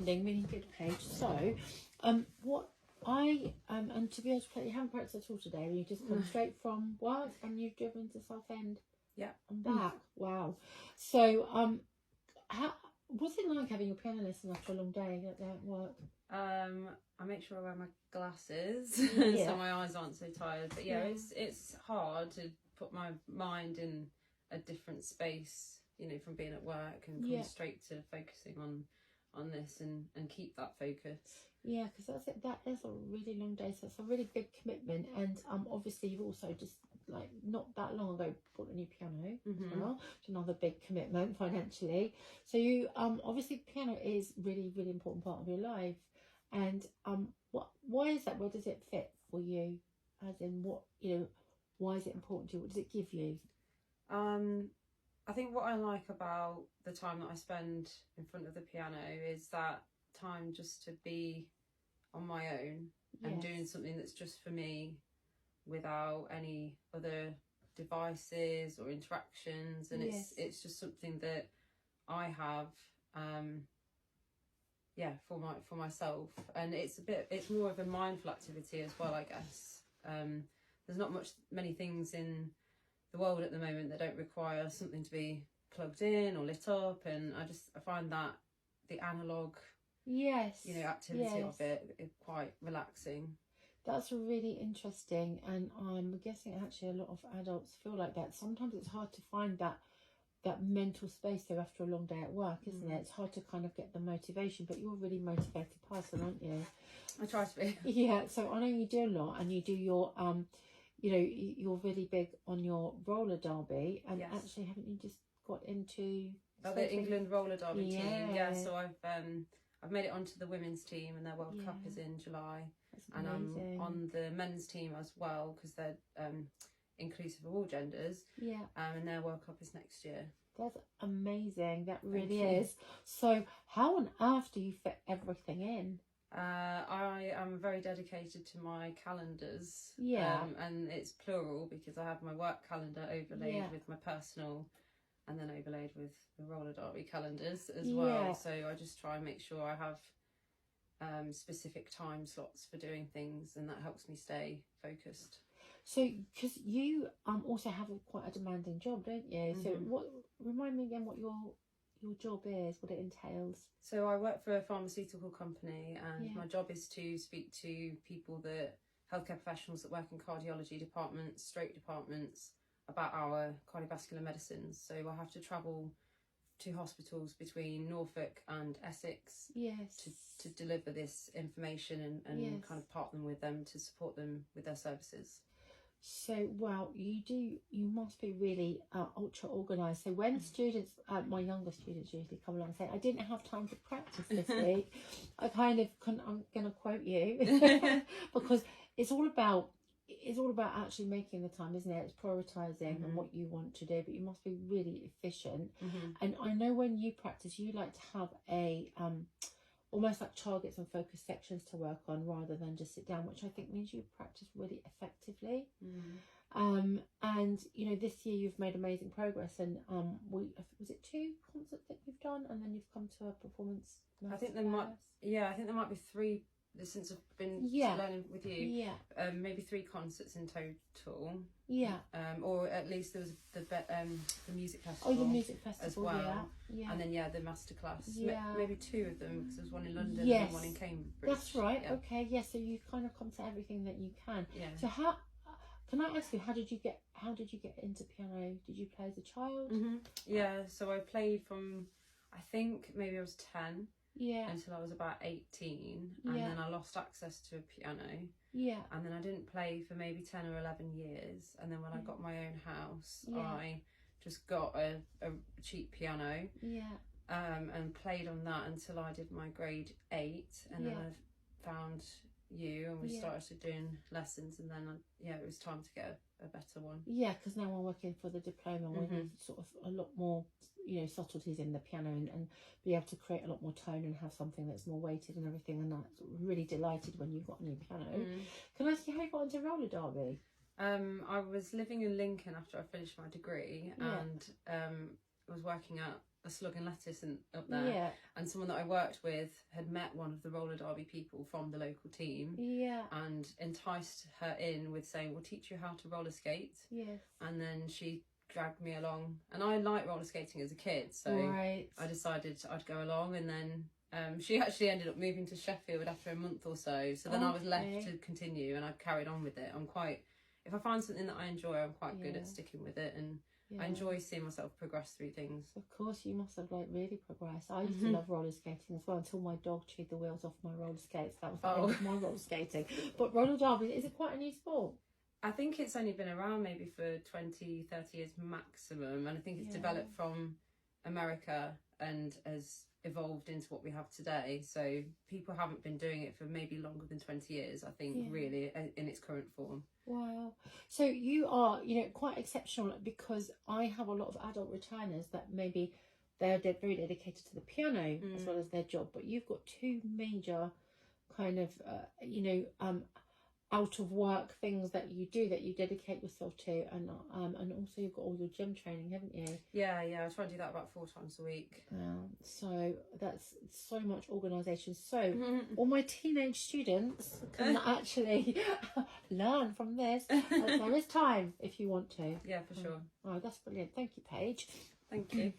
Really good, Paige. So, what I and to be able to play, you haven't practiced at all today. You just come straight from work and you've driven to Southend. Yeah, and back. Wow. So, how what's it like having your piano lesson after a long day at work? I make sure I wear my glasses Yeah. so my eyes aren't so tired. But yeah, it's hard to put my mind in a different space, you know, from being at work and come straight to focusing on this and keep that focus. Yeah, because that is a really long day, so it's a really big commitment. And obviously you've also just like not that long ago bought a new piano as well. It's another big commitment financially. So you obviously piano is really important part of your life. And why is that? Where does it fit for you? As in what, you know, why is it important to you? What does it give you? I think what I like about the time that I spend in front of the piano is that time just to be on my own and doing something that's just for me without any other devices or interactions, and it's just something that I have for myself, and it's more of a mindful activity as well, I guess. There's not many things in the world at the moment that don't require something to be plugged in or lit up, and I find that the analog activity of it is quite relaxing. That's really interesting, and I'm guessing actually a lot of adults feel like that. Sometimes it's hard to find that mental space there after a long day at work, isn't it? It's hard to kind of get the motivation, but you're a really motivated person, aren't you? I try to be. Yeah, so I know you do a lot, and you do your you know, you're really big on your roller derby, and actually haven't you just got into the England roller derby team? Yeah, so I've made it onto the women's team, and their World Cup is in July. And I'm on the men's team as well, because they're inclusive of all genders. Yeah. And their World Cup is next year. That's amazing. That really is. So how on earth do you fit everything in? I am very dedicated to my calendars. Yeah. And it's plural because I have my work calendar overlaid with my personal, and then overlaid with the roller derby calendars as well. So I just try and make sure I have specific time slots for doing things, and that helps me stay focused. So because you also have quite a demanding job, don't you? So remind me again what your job is, what it entails. So I work for a pharmaceutical company, and my job is to speak to people, healthcare professionals that work in cardiology departments, stroke departments, about our cardiovascular medicines. So I have to travel to hospitals between Norfolk and Essex to deliver this information and kind of partner with them to support them with their services. So, wow, you must be really ultra organised. So when students, my younger students usually come along and say, I didn't have time to practice this week, I'm going to quote you because it's all about actually making the time, isn't it? It's prioritising and what you want to do, but you must be really efficient. And I know when you practice, you like to have a almost like targets and focus sections to work on rather than just sit down, which I think means you practice really effectively. And you know, this year you've made amazing progress, and was it 2 concerts that you've done, and then you've come to a performance? I think there might be 3 since I've been learning with you. Yeah. Maybe 3 concerts in total. Yeah. Or at least there was the music festival. Oh, the music festival as well. Yeah. And then the masterclass. Yeah. Maybe 2 of them, because there was one in London yes. and one in Cambridge. That's right. Yeah. Okay. Yeah. So you kind of come to everything that you can. Yeah. So can I ask you, how did you get into piano? Did you play as a child? Yeah. So I played from, I think maybe I was 10. Yeah. Until I was about 18, and then I lost access to a piano. Yeah. And then I didn't play for maybe 10 or 11 years. And then when I got my own house, I just got a cheap piano. Yeah. And played on that until I did my grade 8, and then I found you, and we started doing lessons, and then it was time to get a better one. Yeah, because now I'm working for the diploma, we need sort of a lot more, subtleties in the piano, and be able to create a lot more tone and have something that's more weighted and everything. And I'm really delighted when you got a new piano. Can I ask you how you got into roller derby? I was living in Lincoln after I finished my degree, and was working at a Slug and Lettuce up there, and someone that I worked with had met one of the roller derby people from the local team, and enticed her in with saying, we'll teach you how to roller skate. And then she dragged me along, and I liked roller skating as a kid, so I decided I'd go along. And then she actually ended up moving to Sheffield after a month or so, then I was left to continue, and I carried on with it. If I find something that I enjoy, I'm quite good at sticking with it, and I enjoy seeing myself progress through things. Of course, you must have really progressed. I used to love roller skating as well, until my dog chewed the wheels off my roller skates. That was the end of my roller skating. But roller derby, is it quite a new sport? I think it's only been around maybe for 20, 30 years maximum, and I think it's developed from America and has evolved into what we have today. So people haven't been doing it for maybe longer than 20 years, I think, really, in its current form. Wow. So you are, quite exceptional, because I have a lot of adult returners that maybe they're very dedicated to the piano as well as their job, but you've got 2 major kind of, out of work things that you do, that you dedicate yourself to, and also you've got all your gym training, haven't you? Yeah, I try to do that about 4 times a week. So that's so much organisation. So all my teenage students can actually learn from this. There is time if you want to. Yeah, for sure. Oh, that's brilliant. Thank you, Paige. Thank you.